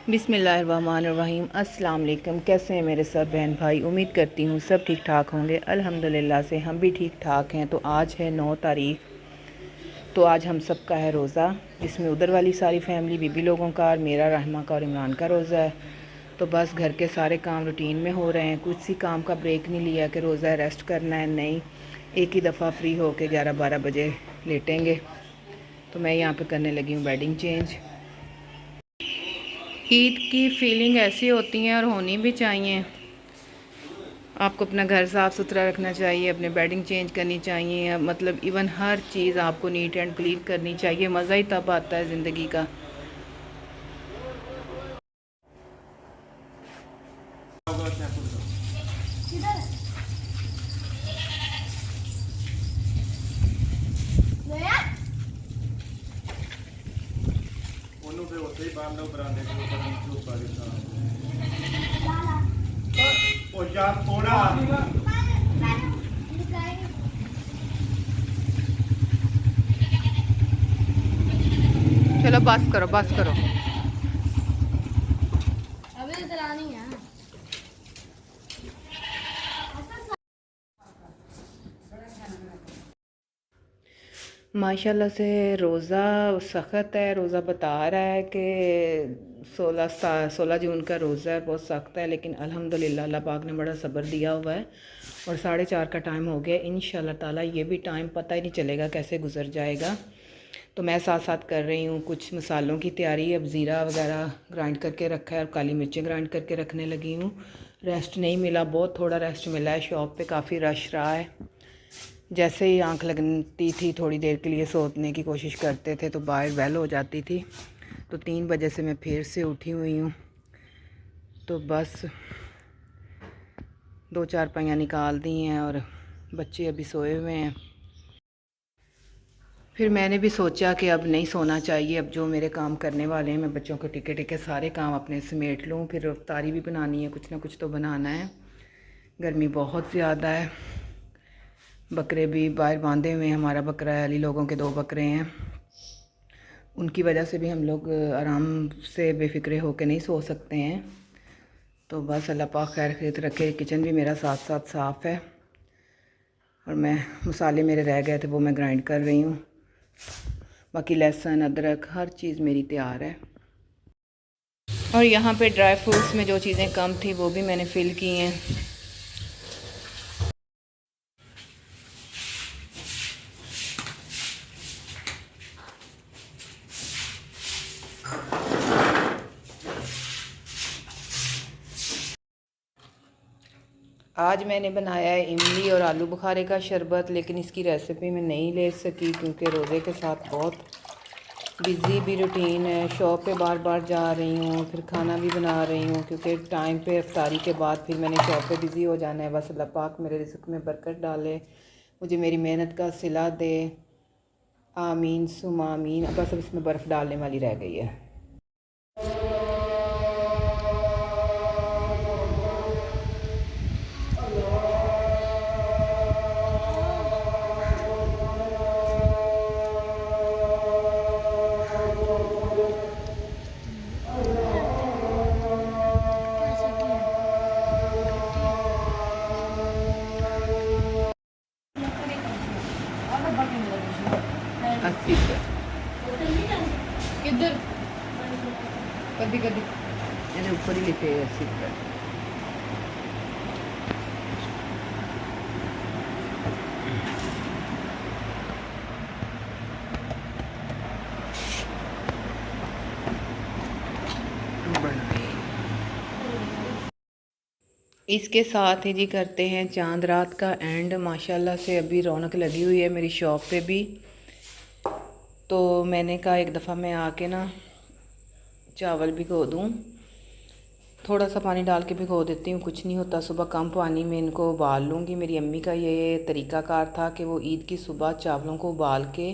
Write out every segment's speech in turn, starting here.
बिस्मिल्लाहिर्रहमानिर्रहीम। अस्सलाम वालेकुम। कैसे हैं मेरे सब बहन भाई? उम्मीद करती हूँ सब ठीक ठाक होंगे। अल्हम्दुलिल्लाह से हम भी ठीक ठाक हैं। तो आज है 9 तारीख़। तो आज हम सब का है रोज़ा, जिसमें उधर वाली सारी फैमिली बीबी लोगों का और मेरा, रहमा का और इमरान का रोज़ा है। तो बस घर के सारे काम रूटीन में हो रहे हैं। कुछ सी काम का ब्रेक नहीं लिया कि रोज़ा रेस्ट करना है, नहीं, एक ही दफ़ा फ्री होके 11-12 बजे लेटेंगे। तो मैं यहाँ पे करने लगी हूँ बेडिंग चेंज। ईद की फीलिंग ऐसी होती हैं और होनी भी चाहिए। आपको अपना घर साफ़ सुथरा रखना चाहिए, अपने बेडिंग चेंज करनी चाहिए, मतलब इवन हर चीज़ आपको नीट एंड क्लीन करनी चाहिए। मज़ा ही तब आता है ज़िंदगी का। चलो बस करो, बस करो। अभी तो चलानी है। माशाल्लाह से रोज़ा सख्त है। रोज़ा बता रहा है कि 16 जून का रोज़ा है, बहुत सख्त है, लेकिन अल्हम्दुलिल्लाह अल्लाह पाक ने बड़ा सब्र दिया हुआ है। और 4:30 का टाइम हो गया। इंशाल्लाह ताला ये भी टाइम पता ही नहीं चलेगा कैसे गुज़र जाएगा। तो मैं साथ साथ कर रही हूँ कुछ मसालों की तैयारी। अब ज़ीरा वगैरह ग्राइंड करके रखा है और काली मिर्चें ग्राइंड करके रखने लगी हूँ। रेस्ट नहीं मिला, बहुत थोड़ा रेस्ट मिला है। शॉप पे काफ़ी रश रहा है। जैसे ही आंख लगती थी थोड़ी देर के लिए सोने की कोशिश करते थे तो बाहर बेल हो जाती थी। तो 3 बजे से मैं फिर से उठी हुई हूँ। तो बस 2-4 पाइयाँ निकाल दी हैं और बच्चे अभी सोए हुए हैं। फिर मैंने भी सोचा कि अब नहीं सोना चाहिए। अब जो मेरे काम करने वाले हैं, मैं बच्चों को टिके टिके सारे काम अपने समेट लूँ। फिर रफ्तारी भी बनानी है, कुछ ना कुछ तो बनाना है। गर्मी बहुत ज़्यादा है। बकरे भी बाहर बांधे हुए हैं। हमारा बकरा है, अली लोगों के 2 बकरे हैं। उनकी वजह से भी हम लोग आराम से बेफिक्रे होकर नहीं सो सकते हैं। तो बस अल्लाह पाक खैर खैरियत रखे। किचन भी मेरा साथ साथ साफ़ है और मैं मसाले मेरे रह गए थे वो मैं ग्राइंड कर रही हूँ। बाकी लहसुन अदरक हर चीज़ मेरी तैयार है। और यहाँ पे ड्राई फ्रूट्स में जो चीज़ें कम थी वो भी मैंने फ़िल की हैं। आज मैंने बनाया है इमली और आलू बुखारे का शरबत, लेकिन इसकी रेसिपी मैं नहीं ले सकी क्योंकि रोज़े के साथ बहुत बिज़ी भी रूटीन है। शॉप पे बार बार जा रही हूँ, फिर खाना भी बना रही हूँ क्योंकि टाइम पे इफ्तारी के बाद फिर मैंने शॉप पे बिज़ी हो जाना है। बस अल्लाह पाक मेरे रिज़्क़ में बरकत डाले, मुझे मेरी मेहनत का सिला दे। आमीन सुमा आमीन। बस अब इसमें बर्फ़ डालने वाली रह गई है। अस्सी किधर कभी कभी मेरे ऊपर ही लिखे 80 इसके साथ ही जी करते हैं चांद रात का एंड। माशाल्लाह से अभी रौनक लगी हुई है मेरी शॉप पे भी। तो मैंने कहा एक दफ़ा मैं आके ना चावल भिगो दूँ, थोड़ा सा पानी डाल के भिगो देती हूँ, कुछ नहीं होता। सुबह कम पानी में इनको उबाल लूँगी। मेरी अम्मी का ये तरीक़ाकार था कि वो ईद की सुबह चावलों को उबाल के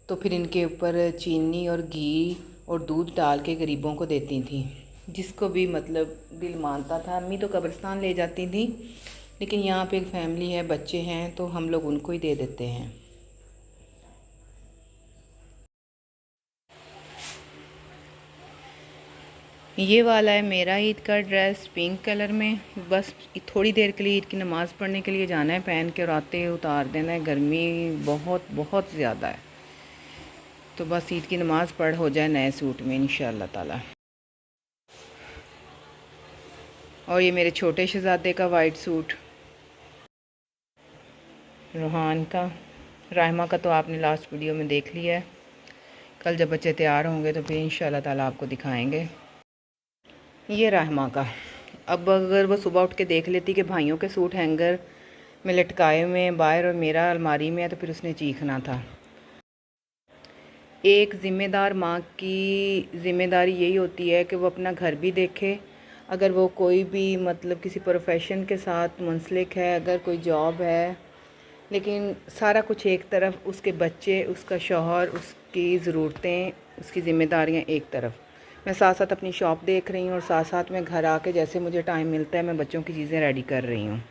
तो फिर इनके ऊपर चीनी और घी और दूध डाल के गरीबों को देती थी, जिसको भी मतलब दिल मानता था। अम्मी तो कब्रिस्तान ले जाती थी, लेकिन यहाँ पे एक फैमिली है, बच्चे हैं, तो हम लोग उनको ही दे देते हैं। ये वाला है मेरा ईद का ड्रेस पिंक कलर में। बस थोड़ी देर के लिए ईद की नमाज़ पढ़ने के लिए जाना है, पहन के और आते उतार देना है। गर्मी बहुत बहुत ज़्यादा है, तो बस ईद की नमाज़ पढ़ हो जाए नए सूट में इंशाअल्लाह ताला। और ये मेरे छोटे शहज़ादे का वाइट सूट, रूहान का। राहिमा का तो आपने लास्ट वीडियो में देख लिया है। कल जब बच्चे तैयार होंगे तो फिर इंशाअल्लाह ताला आपको दिखाएंगे। ये राहिमा का। अब अगर वो सुबह उठ के देख लेती कि भाइयों के सूट हैंगर में लटकाए हुए हैं बाहर और मेरा अलमारी में है, तो फिर उसने चीखना था। एक ज़िम्मेदार माँ की ज़िम्मेदारी यही होती है कि वो अपना घर भी देखे। अगर वो कोई भी मतलब किसी प्रोफेशन के साथ मुंसलिक है, अगर कोई जॉब है, लेकिन सारा कुछ एक तरफ, उसके बच्चे, उसका शौहर, उसकी ज़रूरतें, उसकी ज़िम्मेदारियाँ एक तरफ। मैं साथ साथ अपनी शॉप देख रही हूँ और साथ साथ में घर आके जैसे मुझे टाइम मिलता है मैं बच्चों की चीज़ें रेडी कर रही हूँ।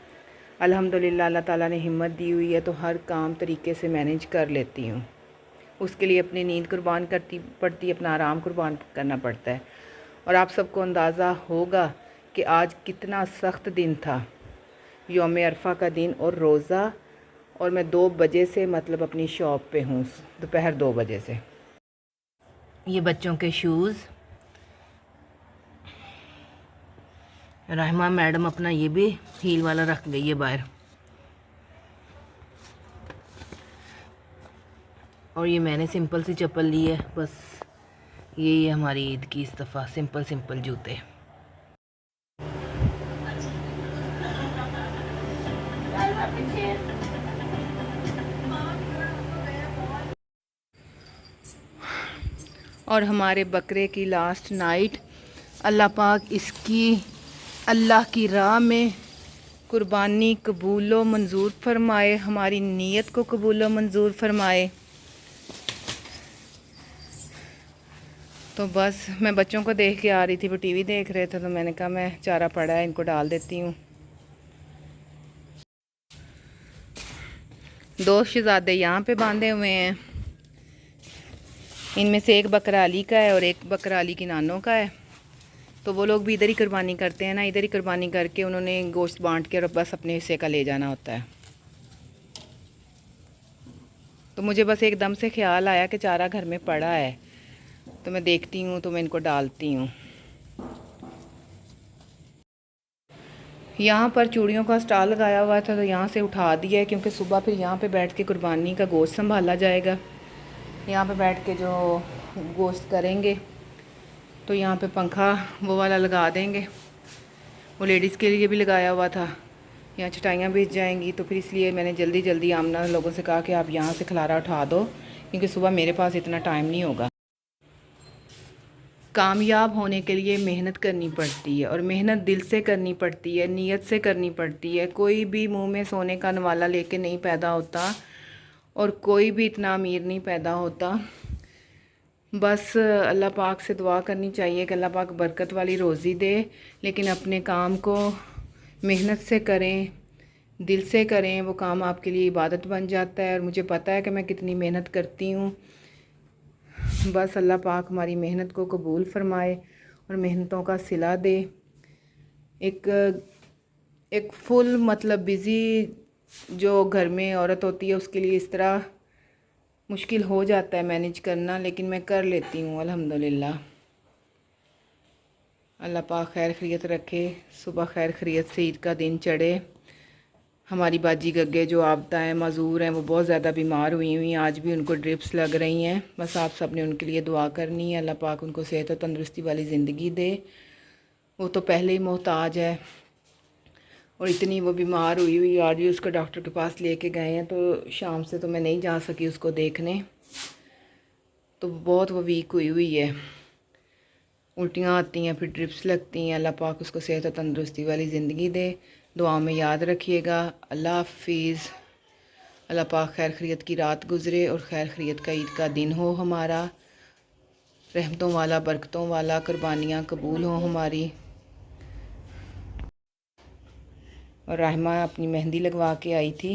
अल्हम्दुलिल्लाह अल्लाह ताला ने हिम्मत दी हुई है तो हर काम तरीके से मैनेज कर लेती हूँ। उसके लिए अपनी नींद कुर्बान करती पड़ती है, अपना आराम कुर्बान करना पड़ता है। और आप सबको अंदाज़ा होगा कि आज कितना सख्त दिन था, यौम अरफा का दिन और रोज़ा। और मैं 2 बजे से मतलब अपनी शॉप पे हूँ, दोपहर 2 बजे से। ये बच्चों के शूज़, रहमा मैडम अपना ये भी हील वाला रख गई है बाहर। और ये मैंने सिंपल सी चप्पल ली है, बस यही है हमारी ईद की इस दफ़ा, सिंपल सिंपल जूते। और हमारे बकरे की लास्ट नाइट, अल्लाह पाक इसकी अल्लाह की राह में कुर्बानी कबूलो मंजूर फरमाए, हमारी नीयत को कबूलो मंजूर फरमाए। तो बस मैं बच्चों को देख के आ रही थी, वो टीवी देख रहे थे, तो मैंने कहा मैं चारा पड़ा है इनको डाल देती हूँ। 2 शहज़ादे यहाँ पे बांधे हुए हैं, इनमें से एक बकरा अली का है और एक बकरा अली की नानों का है। तो वो लोग भी इधर ही कुर्बानी करते हैं ना, इधर ही कुर्बानी करके उन्होंने गोश्त बांट के और बस अपने हिस्से का ले जाना होता है। तो मुझे बस एकदम से ख्याल आया कि चारा घर में पड़ा है, तो मैं देखती हूँ तो मैं इनको डालती हूँ। यहाँ पर चूड़ियों का स्टॉल लगाया हुआ था तो यहाँ से उठा दिया है, क्योंकि सुबह फिर यहाँ पे बैठ के कुर्बानी का गोश्त संभाला जाएगा। यहाँ पे बैठ के जो गोश्त करेंगे तो यहाँ पे पंखा वो वाला लगा देंगे, वो लेडीज़ के लिए भी लगाया हुआ था। यहाँ चटाइयाँ बिछ जाएंगी, तो फिर इसलिए मैंने जल्दी जल्दी आमना लोगों से कहा कि आप यहाँ से खलारा उठा दो, क्योंकि सुबह मेरे पास इतना टाइम नहीं होगा। कामयाब होने के लिए मेहनत करनी पड़ती है, और मेहनत दिल से करनी पड़ती है, नीयत से करनी पड़ती है। कोई भी मुंह में सोने का नवाला लेके नहीं पैदा होता, और कोई भी इतना अमीर नहीं पैदा होता। बस अल्लाह पाक से दुआ करनी चाहिए कि अल्लाह पाक बरकत वाली रोज़ी दे, लेकिन अपने काम को मेहनत से करें, दिल से करें, वो काम आपके लिए इबादत बन जाता है। और मुझे पता है कि मैं कितनी मेहनत करती हूँ। बस अल्लाह पाक हमारी मेहनत को कबूल फ़रमाए और मेहनतों का सिला दे। एक फुल मतलब बिज़ी जो घर में औरत होती है उसके लिए इस तरह मुश्किल हो जाता है मैनेज करना, लेकिन मैं कर लेती हूँ अल्हम्दुलिल्लाह। अल्लाह पाक खैर खैरियत रखे, सुबह खैर खैरियत से ईद का दिन चढ़े। हमारी बाजी गग्गे जो आपदा है, माजूर हैं, वो बहुत ज़्यादा बीमार हुई हुई हैं, आज भी उनको ड्रिप्स लग रही हैं। बस आप सब ने उनके लिए दुआ करनी है, अल्लाह पाक उनको सेहत और तंदुरुस्ती वाली ज़िंदगी दे। वो तो पहले ही मोहताज है और इतनी वो बीमार हुई हुई, आज भी उसको डॉक्टर के पास लेके गए हैं, तो शाम से तो मैं नहीं जा सकी उसको देखने, तो बहुत वो वीक हुई हुई है, उल्टियाँ आती हैं, फिर ड्रिप्स लगती हैं। अल्लाह पाक उसको सेहत और तंदुरुस्ती वाली ज़िंदगी दे। दुआ में याद रखिएगा। अल्लाह हाफिज़। अल्लाह पाक खैर खैरियत की रात गुज़रे और खैर खैरियत का ईद का दिन हो हमारा, रहमतों वाला, बरकतों वाला, कुर्बानियाँ कबूल हो हमारी। और रहमा अपनी मेहंदी लगवा के आई थी।